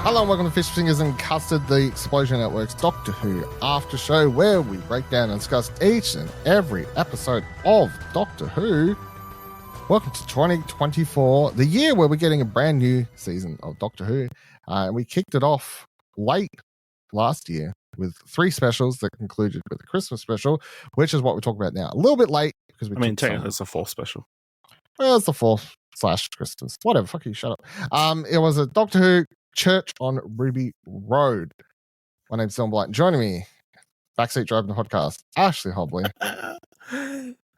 Hello and welcome to Fish Fingers and Custard, the Explosion Network's Doctor Who after show, where we break down and discuss each and every episode of Doctor Who. Welcome to 2024, the year where we're getting a brand new season of Doctor Who. And we kicked it off late last year with 3 specials that concluded with a Christmas special, which is what we're talking about now. A little bit late because technically it's a 4th special. Well, it's the 4th / Christmas. Whatever, fuck you, shut up. It was a Doctor Who Church on Ruby Road. My name's Dylan Blight. Joining me, backseat driving the podcast, Ashley Hobley.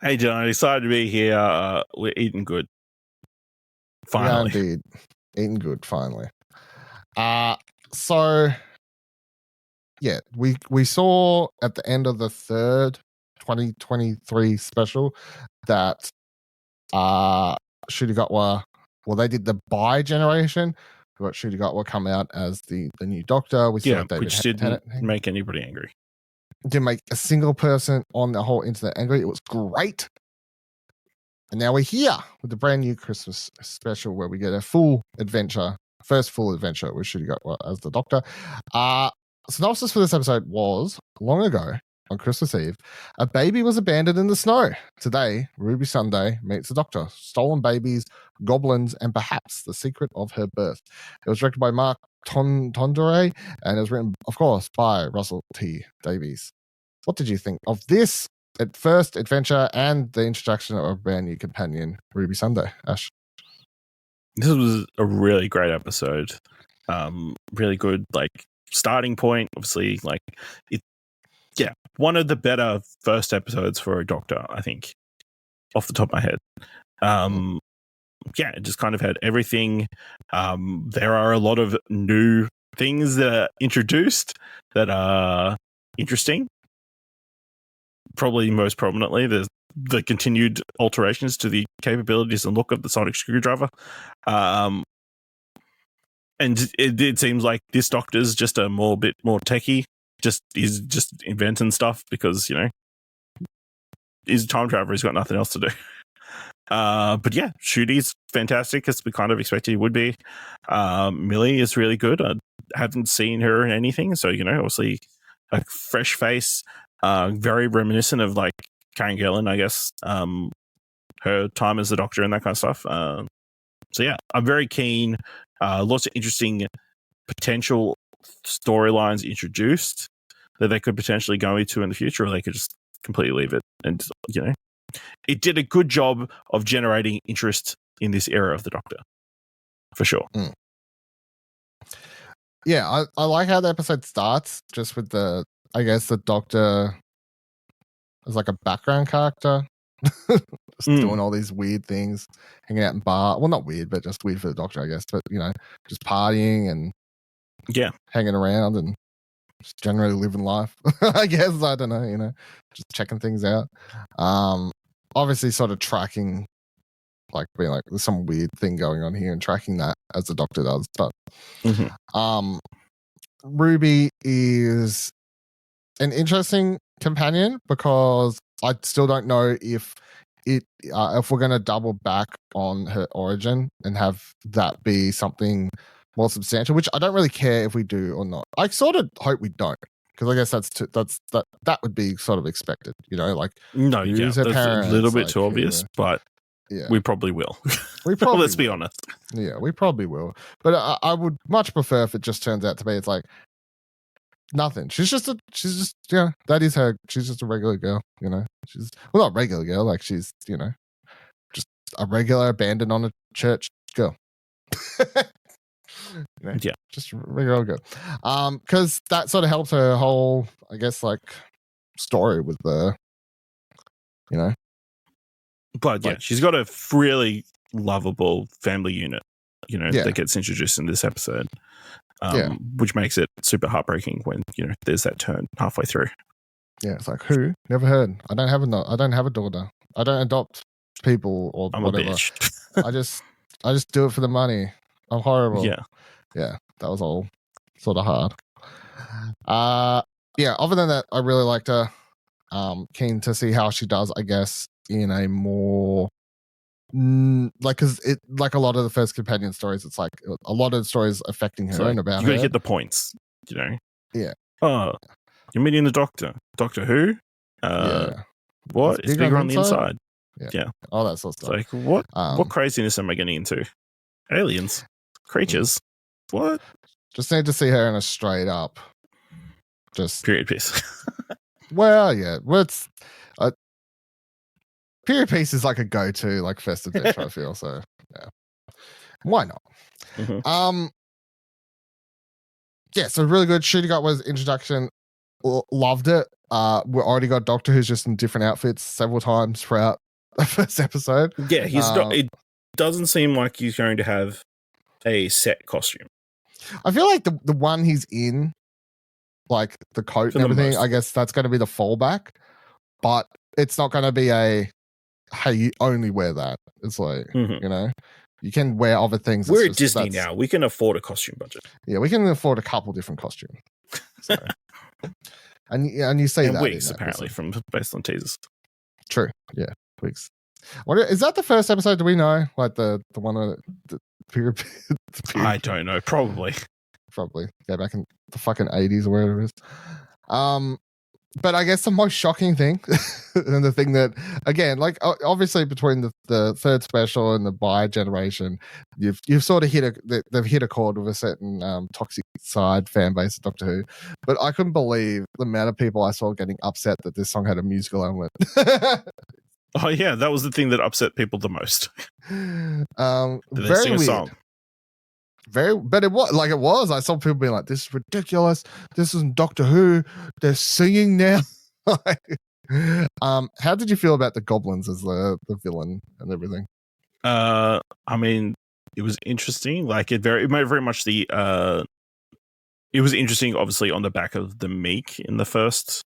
Hey, John, excited to be here. We're eating good. Finally. Yeah, indeed. Eating good, finally. So, yeah, we saw at the end of the 3rd 2023 special that Ncuti Gatwa, well, they did the bi-generation. We got Ncuti Gatwa come out as the new Doctor. We saw David which didn't make anybody angry. Didn't make a single person on the whole internet angry. It was great. And now we're here with the brand new Christmas special where we get a full adventure, first full adventure with Ncuti Gatwa as the Doctor. Synopsis for this episode was, long ago, on Christmas Eve, a baby was abandoned in the snow. Today, Ruby Sunday meets the Doctor. Stolen babies, goblins, and perhaps the secret of her birth. It was directed by Mark Tonderai, and it was written, of course, by Russell T. Davies. What did you think of this at first adventure and the introduction of a brand new companion, Ruby Sunday? Ash? This was a really great episode. Really good, starting point. Obviously, one of the better first episodes for a Doctor, I think, off the top of my head. It just kind of had everything. There are a lot of new things that are introduced that are interesting. Probably most prominently, the continued alterations to the capabilities and look of the sonic screwdriver. And it seems like this Doctor's just a bit more techie. He's just inventing stuff because, he's a time traveler. He's got nothing else to do. But yeah, Ncuti's fantastic, as we kind of expected he would be. Millie is really good. I haven't seen her in anything, so obviously a fresh face, very reminiscent of Karen Gillan, I guess. Her time as the Doctor and that kind of stuff. So yeah, I'm very keen. Lots of interesting potential storylines introduced that they could potentially go into in the future, or they could just completely leave it. And it did a good job of generating interest in this era of the Doctor, for sure. Yeah, I like how the episode starts just with the Doctor as a background character. Just doing all these weird things, hanging out in bar. Well, not weird, but just weird for the Doctor, I guess. But just partying and hanging around and just generally living life. I guess, I don't know, just checking things out. Obviously sort of tracking, being there's some weird thing going on here and tracking that as the Doctor does. But Ruby is an interesting companion because I still don't know if we're going to double back on her origin and have that be something more substantial, which I don't really care if we do or not. I sort of hope we don't, because I guess that would be sort of expected, that's a little bit too obvious, but we probably will. We probably let's be honest. Yeah, we probably will. But I would much prefer if it just turns out to be nothing. She's just that is her. She's just a regular girl, She's not regular girl, she's just a regular abandoned on a church girl. Just a regular girl. Because that sort of helps her whole, I guess, story with the, But she's got a really lovable family unit, that gets introduced in this episode. Which makes it super heartbreaking when there's that turn halfway through. Yeah, it's who? Never heard. I don't have a daughter. I don't adopt people or I'm whatever. A bitch. I just do it for the money. I'm horrible. Yeah, that was all sort of hard. Other than that, I really liked her. Keen to see how she does, I guess, in a more Like, because it, like a lot of the first companion stories, it's like a lot of the stories affecting her So and about you got to her. hit the points, you know. Yeah. Oh, you're meeting the Doctor. Doctor who? Yeah. What? It's bigger on the inside. Yeah. All that sort of stuff. It's like, what craziness am I getting into? Aliens, creatures. What? Just need to see her in a straight up, just period piece. well, yeah. Well, it's period piece is like a go-to like first adventure. I feel so. Yeah. Why not? Mm-hmm. Yeah. So really good. Shooting Up was introduction. Loved it. We already got Doctor who's just in different outfits several times throughout the first episode. Yeah, he's not. It doesn't seem like he's going to have a set costume. I feel like the one he's in, like the coat and everything, I guess that's going to be the fallback, but it's not going to be a, hey, you only wear that. It's like, you know, you can wear other things. We're at Disney now. We can afford a costume budget. Yeah, we can afford a couple different costumes. So. and you see and that wigs apparently from based on teasers. True. Yeah, wigs. What is that? The first episode? Do we know? Like the one of the period? I don't know. Probably. Go back in the fucking 80s or wherever it is. But I guess the most shocking thing, and the thing that, again, like obviously between the third special and the bi-generation, you've sort of they've hit a chord with a certain toxic side fan base of Doctor Who. But I couldn't believe the amount of people I saw getting upset that this song had a musical element. Oh yeah, that was the thing that upset people the most. Did they sing a song? But it was. I saw people being like, "This is ridiculous. This isn't Doctor Who. They're singing now." How did you feel about the goblins as the villain and everything? I mean, it was interesting. Like it very much the. It was interesting, obviously, on the back of the Meek in the first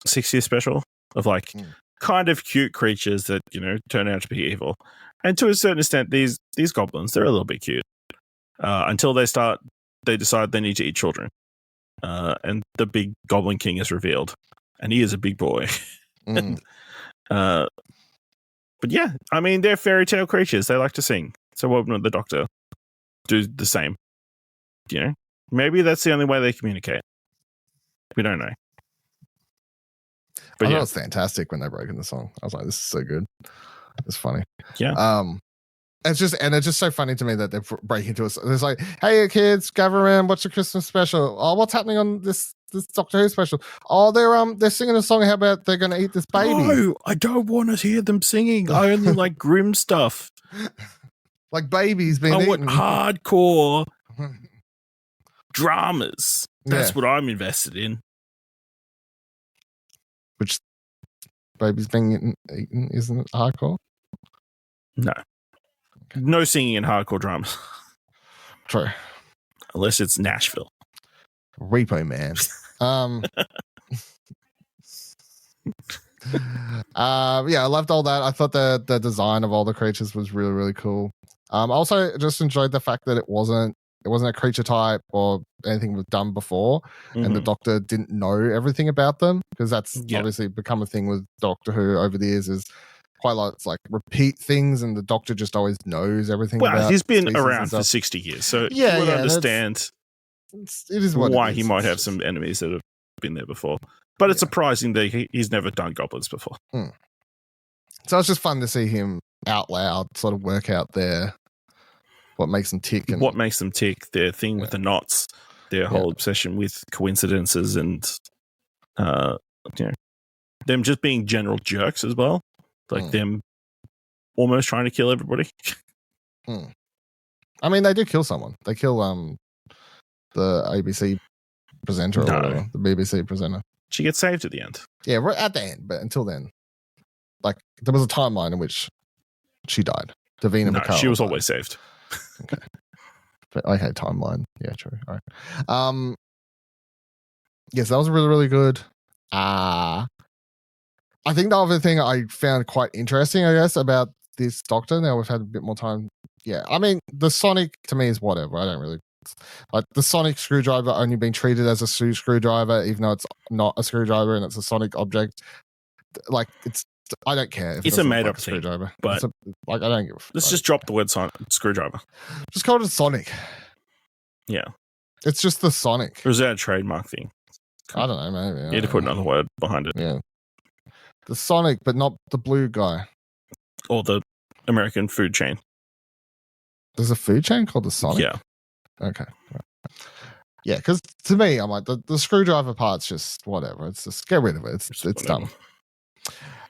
60th special of like kind of cute creatures that turn out to be evil, and to a certain extent, these goblins, they're a little bit cute. Until they decide they need to eat children. And the big Goblin King is revealed. And he is a big boy. But yeah, I mean, they're fairy tale creatures. They like to sing. So why wouldn't the Doctor do the same? Maybe that's the only way they communicate. We don't know. But I thought it was fantastic when they broke in the song. I was like, this is so good. It's funny. Yeah. It's just so funny to me that they break into us. It's like, hey, kids, gather around, watch the Christmas special. Oh, what's happening on this Doctor Who special? Oh, they're singing a song. How about they're going to eat this baby? No, I don't want to hear them singing. I only like grim stuff, like babies being eaten. I want hardcore dramas. That's what I'm invested in. Which babies being eaten isn't it hardcore? No. No singing in hardcore dramas. True. Unless it's Nashville. Repo Man. I loved all that. I thought the design of all the creatures was really, really cool. Also just enjoyed the fact that it wasn't a creature type or anything was done before, and the Doctor didn't know everything about them, because that's obviously become a thing with Doctor Who over the years, is quite a lot. It's like repeat things, and the Doctor just always knows everything. Well, he's been around for 60 years, so you would understand it is why he might have some enemies that have been there before. But it's surprising that he's never done goblins before. So it's just fun to see him out loud sort of work out what makes them tick. And what makes them tick, their thing with the knots, their whole obsession with coincidences, and them just being general jerks as well. Like them almost trying to kill everybody. I mean, they do kill someone. They kill the ABC presenter or whatever, the BBC presenter. She gets saved at the end. Yeah, right at the end. But until then, like, there was a timeline in which she died. Davina McCall. She was always saved. Okay. But okay, timeline. Yeah, true. All right. Yes, that was really, really good. I think the other thing I found quite interesting, I guess, about this Doctor, now we've had a bit more time. Yeah, I mean, the Sonic to me is whatever. I don't really like the Sonic screwdriver only being treated as a screwdriver, even though it's not a screwdriver and it's a Sonic object. Like, it's I don't care. If It's it a doesn't look made like up a thing, screwdriver. but I don't give a fuck. let's just drop the word screwdriver. Just call it a Sonic. Yeah. It's just the Sonic. Or is that a trademark thing? I don't know, maybe. You need to put another word behind it. Yeah. The Sonic, but not the blue guy. Or the American food chain. There's a food chain called the Sonic? Yeah. Okay. Yeah, because to me, I'm like, the screwdriver part's just whatever. It's just get rid of it. It's done.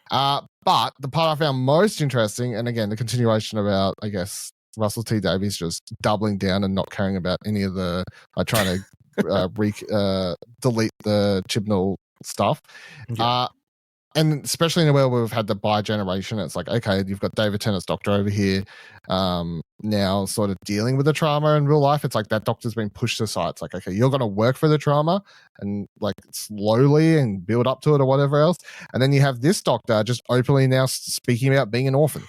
But the part I found most interesting, and again, the continuation about, I guess, Russell T Davies just doubling down and not caring about any of the, trying to delete the Chibnall stuff. Yeah. And especially in a world where we've had the bi-generation, it's like, okay, you've got David Tennant's doctor over here now sort of dealing with the trauma in real life. It's like that doctor's been pushed aside. It's like, okay, you're going to work for the trauma and like slowly and build up to it or whatever else. And then you have this doctor just openly now speaking about being an orphan.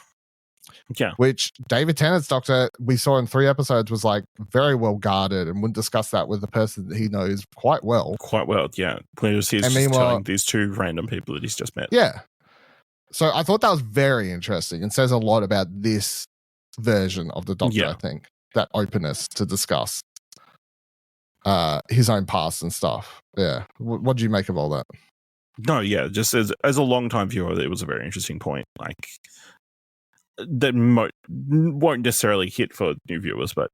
Yeah. Which David Tennant's doctor, we saw in 3 episodes, was like very well guarded and wouldn't discuss that with the person that he knows quite well. Quite well, yeah. Whereas he's just telling these 2 random people that he's just met. Yeah. So I thought that was very interesting and says a lot about this version of the doctor, I think. That openness to discuss his own past and stuff. Yeah. What do you make of all that? No, yeah. Just as a long-time viewer, it was a very interesting point. Like, that won't necessarily hit for new viewers, but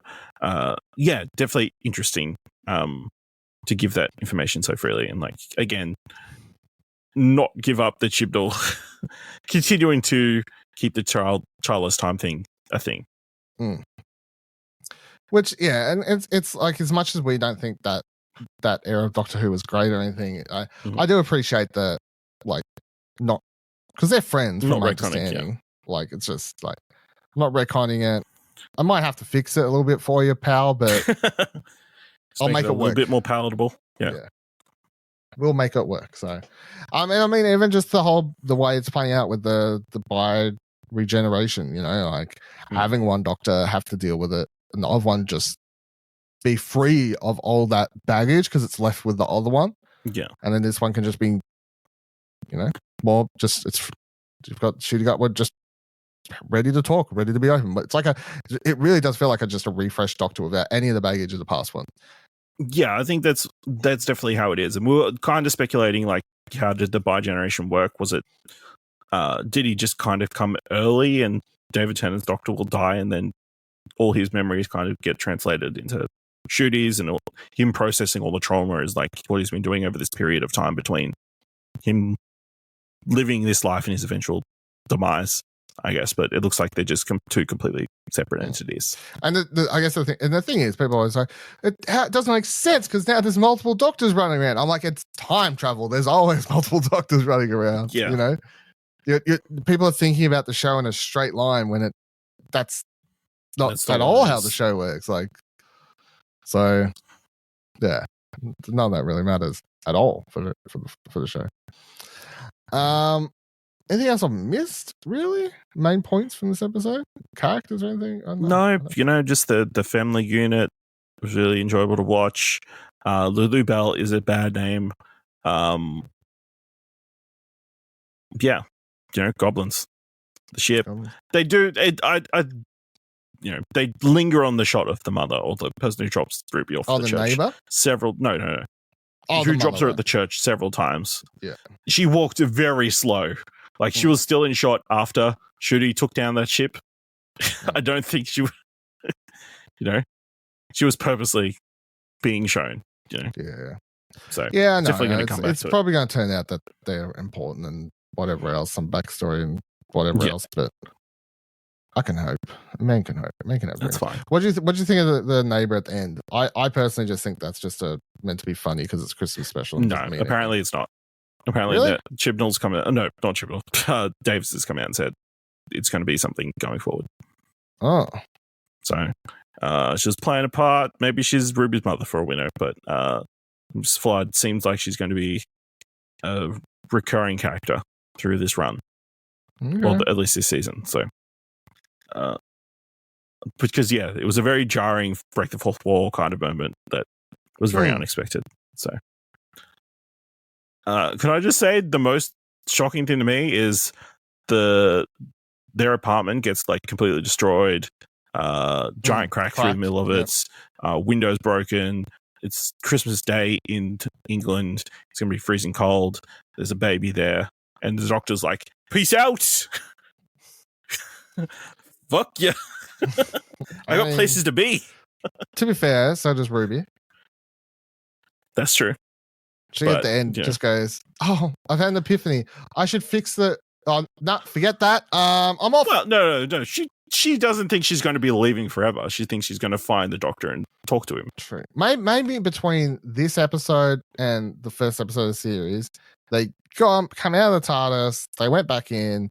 yeah, definitely interesting to give that information so freely, and like, again, not give up the Chibnall, continuing to keep the childless time thing a thing. Which, yeah, and it's like, as much as we don't think that era of Doctor Who was great or anything, I do appreciate that, like, not because they're friends, from my understanding. Yeah. Like, it's just like, I'm not retconning it. I might have to fix it a little bit for you, pal, but I'll make it work. A little bit more palatable. Yeah. We'll make it work. So, I mean, even just the way it's playing out with the bi regeneration, you know, like having one doctor have to deal with it and the other one just be free of all that baggage because it's left with the other one. Yeah. And then this one can just be, you know, more just, you've got shooting up, we're just ready to talk, ready to be open. But it's like it really does feel like just a refreshed Doctor without any of the baggage of the past one. Yeah, I think that's definitely how it is. And we were kind of speculating, like, how did the bi-generation work? Was it, did he just kind of come early and David Tennant's Doctor will die and then all his memories kind of get translated into Ncutis, and him processing all the trauma is like what he's been doing over this period of time between him living this life and his eventual demise, I guess. But it looks like they're just 2 completely separate entities. And I guess the thing is, people always say it doesn't make sense because now there's multiple doctors running around. I'm like, it's time travel. There's always multiple doctors running around. Yeah, you know, people are thinking about the show in a straight line when that's not at all how the show works. Like, so yeah, none of that really matters at all for the show. Anything else I've missed, really? Main points from this episode? Characters or anything? No, you know, just the family unit was really enjoyable to watch. Lulu Bell is a bad name. Yeah, you know, goblins. The ship. They do. You know, they linger on the shot of the mother or the person who drops Ruby off the church. Neighbor? No. Oh, who drops her at the church several times. Yeah. She walked very slow. Like, she was still in shot after Ncuti took down that ship. I don't think she, you know, she was purposely being shown, you know. Yeah. So, yeah, no, definitely going to come back. It's probably going to turn out that they're important and whatever else, some backstory and whatever else, but I can hope. Man can hope. That's fine. What do you think of the neighbor at the end? I personally just think that's just meant to be funny because it's Christmas special. No, apparently it's not. Apparently really? Chibnall's come out. No, not Chibnall. Davies has come out and said it's going to be something going forward. Oh. So she's playing a part. Maybe she's Ruby's mother for a winner, but Flood seems like she's going to be a recurring character through this run. Okay. Well, at least this season. So, because it was a very jarring break the fourth wall kind of moment that was very unexpected. So, can I just say the most shocking thing to me is their apartment gets like completely destroyed. Giant crack through the middle of it. Windows broken. It's Christmas Day in England. It's going to be freezing cold. There's a baby there. And the doctor's like, peace out. Fuck yeah. I got places to be. To be fair, so does Ruby. That's true. She at the end just goes, oh, I've had an epiphany. I should fix the... Oh, no, forget that. I'm off. Well, no. She doesn't think she's going to be leaving forever. She thinks she's going to find the doctor and talk to him. True. Maybe between this episode and the first episode of the series, they come out of the TARDIS. They went back in.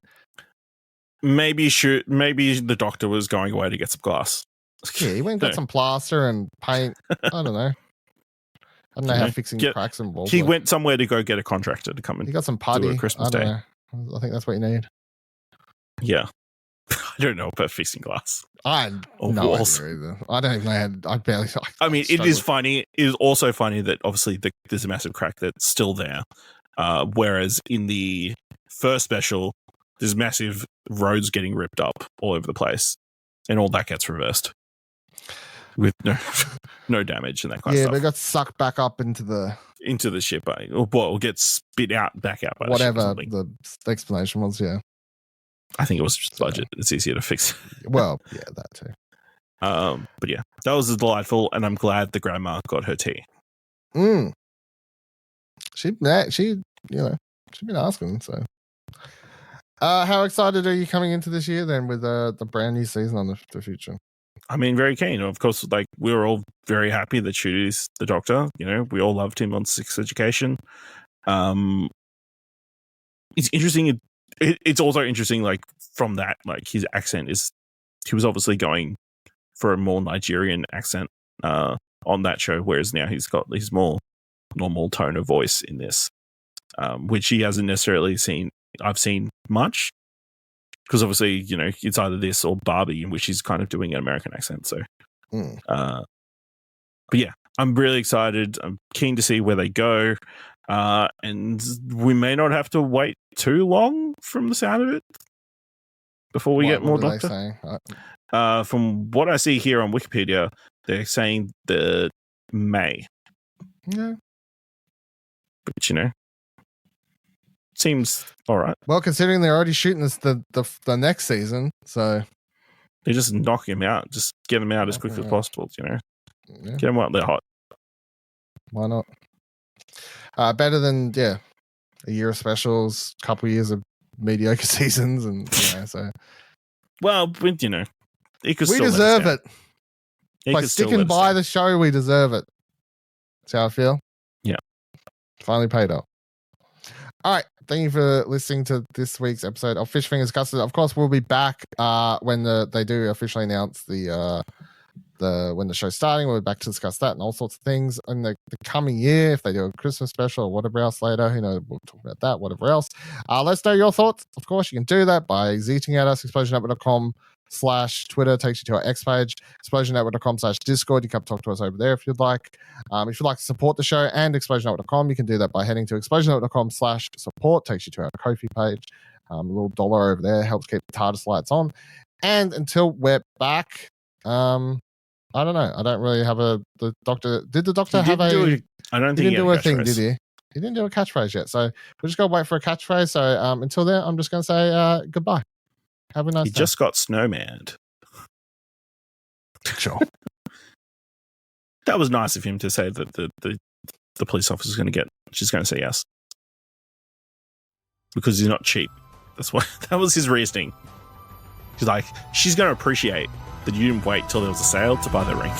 Maybe the doctor was going away to get some glass. Yeah, he went and got some plaster and paint. I don't know. I don't know how fixing cracks and walls. He went somewhere to go get a contractor to come in. He got some putty. Do a Christmas Day. I think that's what you need. Yeah. I don't know about fixing glass. I don't know either. I don't even know. I barely. I mean, it is funny. It is also funny that obviously there's a massive crack that's still there. Whereas in the first special, there's massive roads getting ripped up all over the place, and all that gets reversed with no damage and that kind of stuff. Yeah, they got sucked back up into the ship, or get spit back out by whatever the explanation was. Yeah. I think it was just budget. It's easier to fix. Well, yeah, that too. But yeah, that was delightful, and I'm glad the grandma got her tea. She's been asking. So, how excited are you coming into this year then with the brand new season on the future? I mean, very keen. Of course, like we were all very happy that Ncuti's the doctor. You know, we all loved him on Sex Education. It's interesting. It's also interesting, like from that, like his accent he was obviously going for a more Nigerian accent on that show, whereas now he's got his more normal tone of voice in this, which he hasn't necessarily seen. I've seen much because obviously, you know, it's either this or Barbie, in which he's kind of doing an American accent. So, but yeah, I'm really excited. I'm keen to see where they go. And we may not have to wait too long from the sound of it before we get more Doctor. From what I see here on Wikipedia, they're saying the May. Yeah. But, you know, seems all right. Well, considering they're already shooting this the next season, so they just knock him out. Just get him out as quickly as possible, you know. Yeah. Get him out there hot. Why not? Better than a year of specials, couple years of mediocre seasons, and so. Well, you know, we deserve it. By sticking by the show, we deserve it. That's how I feel. Yeah, finally paid off. All right, thank you for listening to this week's episode of Fish Fingers Custard. Of course, we'll be back when they do officially announce when the show's starting. We'll be back to discuss that and all sorts of things in the coming year. If they do a Christmas special or whatever else later, who knows, we'll talk about that, whatever else. Let's know your thoughts. Of course, you can do that by zeeting at us, explosionnetwork.com/Twitter takes you to our X page, explosionnetwork.com/Discord. You can talk to us over there if you'd like. If you'd like to support the show and explosionnetwork.com, you can do that by heading to explosionnetwork.com/support, takes you to our Ko-fi page. A little dollar over there helps keep the TARDIS lights on. And until we're back, I don't know. I don't really have the doctor. Did the doctor have a? I don't think he didn't do a thing, did he? He didn't do a catchphrase yet. So we're just gonna wait for a catchphrase. So until then, I'm just gonna say goodbye. Have a nice day. He just got snowmanned. Sure. That was nice of him to say that the police officer is going to get. She's going to say yes because he's not cheap. That's why. That was his reasoning. He's like, she's going to appreciate that you didn't wait till there was a sale to buy the ring.